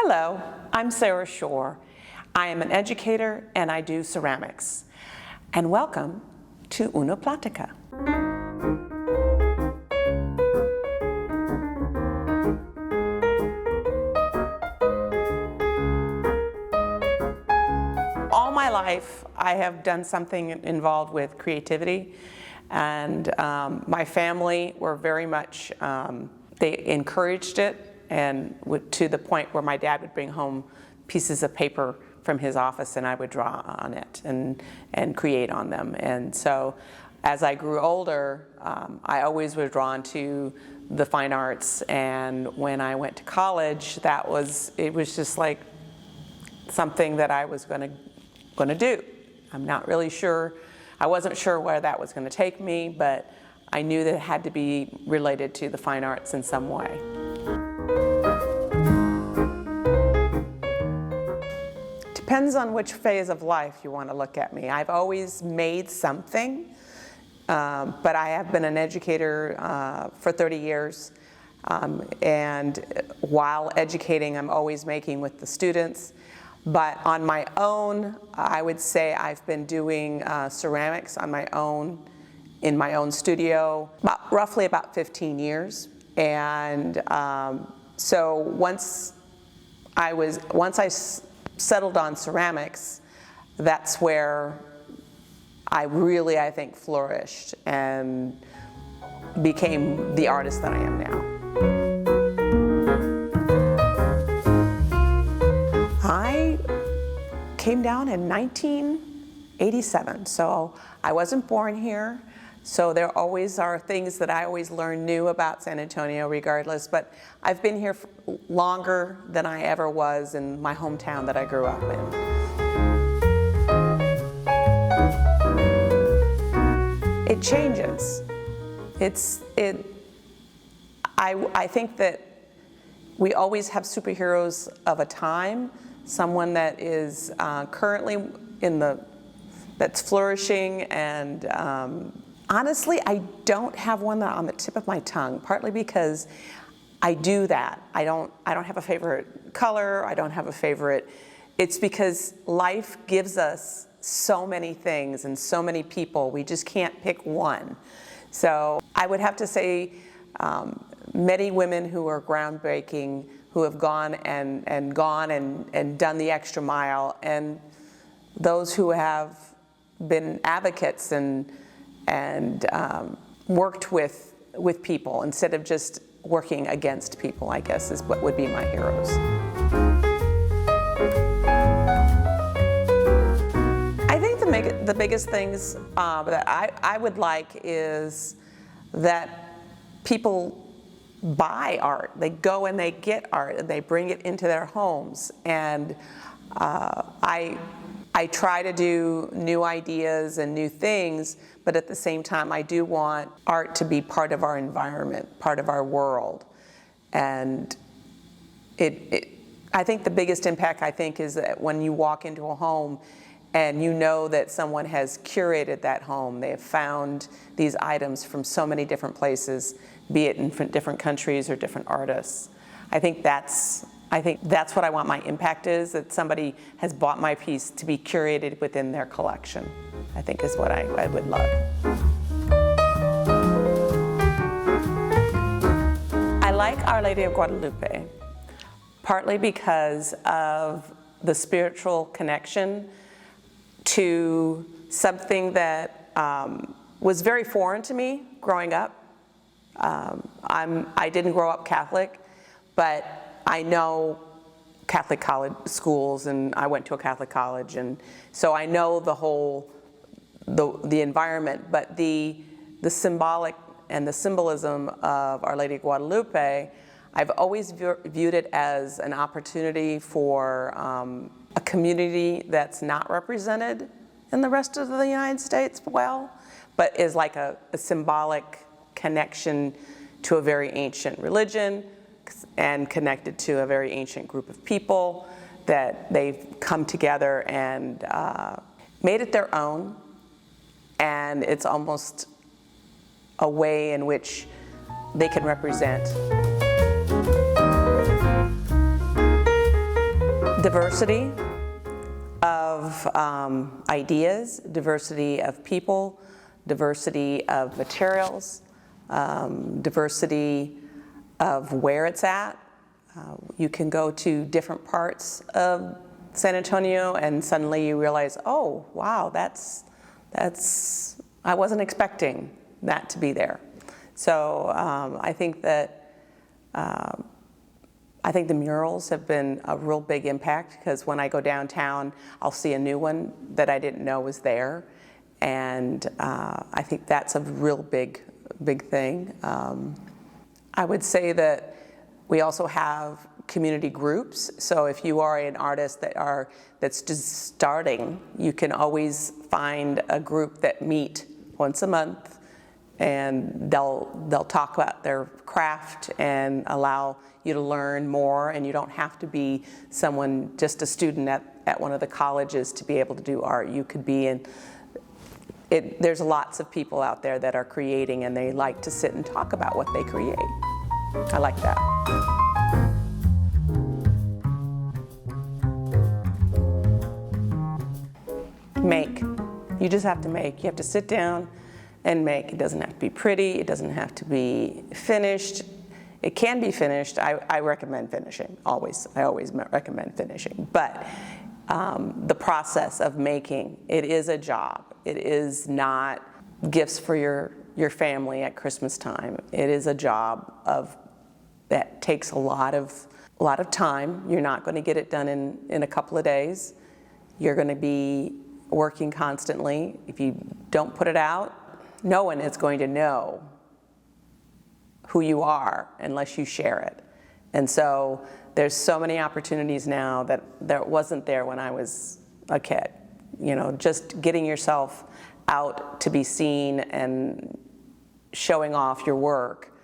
Hello, I'm Sarah Shore. I am an educator and I do ceramics. And welcome to Una Plática. All my life, I have done something involved with creativity, and my family were very much, they encouraged it, and to the point where my dad would bring home pieces of paper from his office and I would draw on it and create on them. And so as I grew older, I always was drawn to the fine arts, and when I went to college, it was just like something that I was going to do. I'm not really sure, I wasn't sure where that was going to take me, but I knew that it had to be related to the fine arts in some way. Depends on which phase of life you want to look at me. I've always made something, but I have been an educator for 30 years. And while educating, I'm always making with the students. But on my own, I would say I've been doing ceramics on my own, in my own studio, roughly about 15 years. And so once I settled on ceramics, that's where I really, I think, flourished and became the artist that I am now. I came down in 1987, so I wasn't born here. So there always are things that I always learn new about San Antonio regardless, but I've been here longer than I ever was in my hometown that I grew up in. It changes. I think that we always have superheroes of a time, someone that is currently that's flourishing, and honestly, I don't have one that on the tip of my tongue, partly because I do that. I don't have a favorite color, I don't have a favorite. It's because life gives us so many things and so many people, we just can't pick one. So I would have to say many women who are groundbreaking, who have gone and done the extra mile, and those who have been advocates and worked with people instead of just working against people, I guess, is what would be my heroes. I think the biggest things that I would like is that people buy art. They go and they get art and they bring it into their homes. And I try to do new ideas and new things, but at the same time, I do want art to be part of our environment, part of our world. And I think the biggest impact, is that when you walk into a home and you know that someone has curated that home, they have found these items from so many different places, be it in different countries or different artists. I think that's what I want my impact is, that somebody has bought my piece to be curated within their collection, I think is what I would love. I like Our Lady of Guadalupe, partly because of the spiritual connection to something that was very foreign to me growing up. I didn't grow up Catholic, but I know Catholic college schools, and I went to a Catholic college, and so I know the environment, but the symbolic and the symbolism of Our Lady of Guadalupe, I've always viewed it as an opportunity for a community that's not represented in the rest of the United States well, but is like a symbolic connection to a very ancient religion, and connected to a very ancient group of people, that they've come together and made it their own. And it's almost a way in which they can represent Diversity of ideas, diversity of people, diversity of materials, diversity of where it's at. You can go to different parts of San Antonio and suddenly you realize, oh, wow, that's I wasn't expecting that to be there. So I think that I think the murals have been a real big impact, because when I go downtown, I'll see a new one that I didn't know was there, and I think that's a real big thing. I would say that we also have community groups. So if you are an artist that's just starting, you can always find a group that meet once a month, and they'll talk about their craft and allow you to learn more, and you don't have to be just a student at one of the colleges to be able to do art. You could be there's lots of people out there that are creating, and they like to sit and talk about what they create. I like that. Make. You just have to make. You have to sit down and make. It doesn't have to be pretty. It doesn't have to be finished. It can be finished. I recommend finishing, always. I always recommend finishing. But the process of making, it is a job. It is not gifts for your family at Christmas time. It is a job that takes a lot of time. You're not going to get it done in a couple of days. You're going to be working constantly. If you don't put it out, no one is going to know who you are unless you share it. And so there's so many opportunities now that wasn't there when I was a kid. You know, just getting yourself out to be seen and showing off your work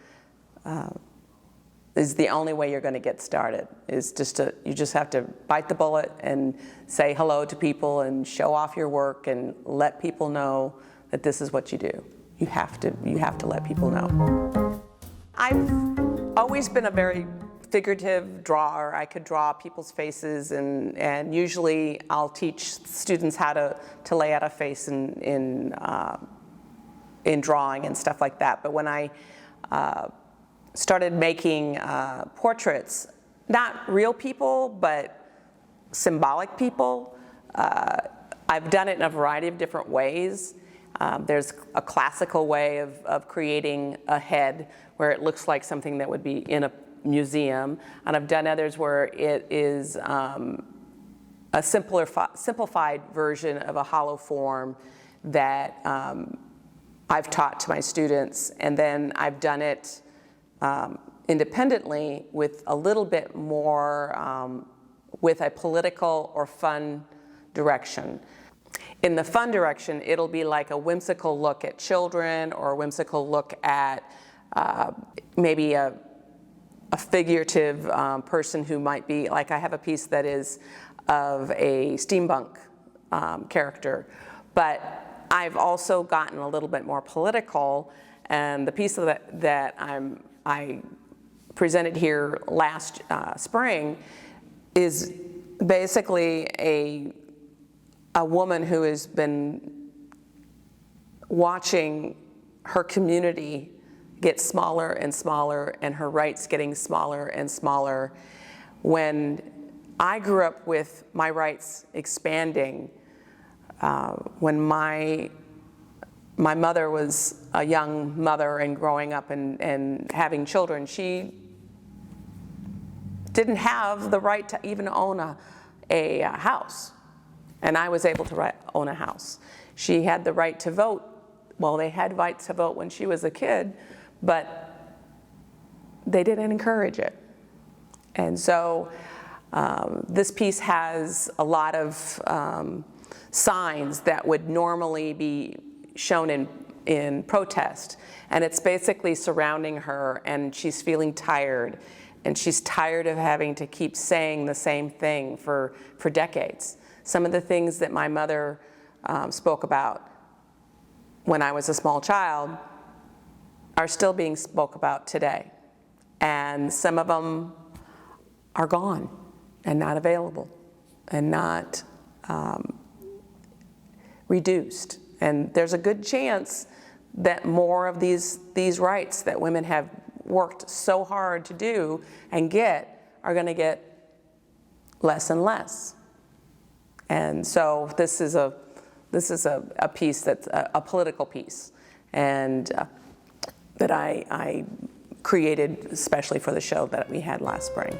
is the only way you're going to get started. You just have to bite the bullet and say hello to people and show off your work and let people know that this is what you do. You have to let people know. I've always been a very figurative drawer. I could draw people's faces, and usually I'll teach students how to lay out a face in drawing and stuff like that. But when I started making portraits, not real people, but symbolic people, I've done it in a variety of different ways. There's a classical way of creating a head where it looks like something that would be in a museum, and I've done others where it is a simplified version of a hollow form that I've taught to my students, and then I've done it independently with a little bit more with a political or fun direction. In the fun direction, it'll be like a whimsical look at children, or a whimsical look at maybe a figurative person who might be, like I have a piece that is of a steampunk character. But I've also gotten a little bit more political, and the piece that I presented here last spring is basically a woman who has been watching her community get smaller and smaller, and her rights getting smaller and smaller. When I grew up with my rights expanding, when my mother was a young mother and growing up and having children, she didn't have the right to even own a house. And I was able to own a house. She had the right to vote. Well, they had rights to vote when she was a kid, but they didn't encourage it. And so this piece has a lot of signs that would normally be shown in protest. And it's basically surrounding her, and she's feeling tired. And she's tired of having to keep saying the same thing for decades. Some of the things that my mother spoke about when I was a small child are still being spoke about today. And some of them are gone and not available. and not reduced. And there's a good chance that more of these rights that women have worked so hard to do and get are going to get less and less. And so this is a piece that's a political piece, and that I created especially for the show that we had last spring.